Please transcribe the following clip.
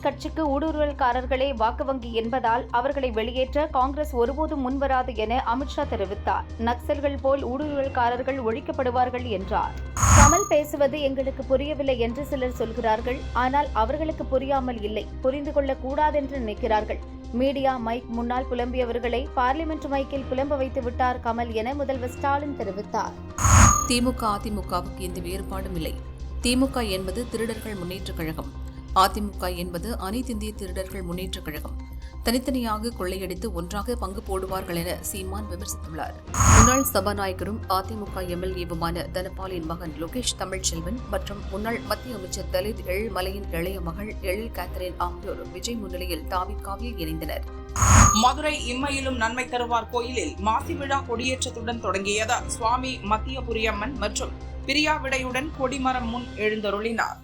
காங்கிரஸ் கட்சிக்கு ஊடுருவல்காரர்களே வாக்கு வங்கி என்பதால் அவர்களை வெளியேற்ற காங்கிரஸ் ஒருபோதும் முன்வராது என அமித்ஷா தெரிவித்தார். நக்சல்கள் போல் ஊடுருவல்காரர்கள் ஒழிக்கப்படுவார்கள் என்றார். கமல் பேசுவது எங்களுக்கு புரியவில்லை என்று சிலர் சொல்கிறார்கள். ஆனால் அவர்களுக்கு புரியாமல் இல்லை, புரிந்து கொள்ளக்கூடாதென்று நினைக்கிறார்கள். மீடியா மைக் முன்னால் புலம்பியவர்களை பார்லிமெண்ட் மைக்கில் புலம்ப வைத்து விட்டார் கமல் என முதல்வர் ஸ்டாலின் தெரிவித்தார். திமுக அதிமுகவுக்கு எந்த வேறுபாடும் இல்லை. திமுக என்பது திருடர்கள் முன்னேற்றக் கழகம், அதிமுக என்பது அனைத்திந்திய திருடர்கள் முன்னேற்றக் கழகம். தனித்தனியாக கொள்ளையடித்து ஒன்றாக பங்கு போடுவார்கள் என சீமான் விமர்சித்துள்ளார். முன்னாள் சபாநாயகரும் அதிமுக எம்எல்ஏவுமான தனபாலின் மகன் லோகேஷ் தமிழ்ச்செல்வன் மற்றும் முன்னாள் மத்திய அமைச்சர் தலித் எழில்மலையின் இளைய மகள் எழில் கேத்தரின் ஆகியோர் விஜய் முன்னிலையில் தாவிகாவில் இணைந்தனர். மதுரை இம்மையிலும் நன்மை தருவார் கோயிலில் மாசி விழா கொடியேற்றத்துடன் தொடங்கியது. சுவாமி மத்தியபுரியம்மன் மற்றும் பிரியாவிடையுடன் கொடிமரம் முன் எழுந்தருளினார்.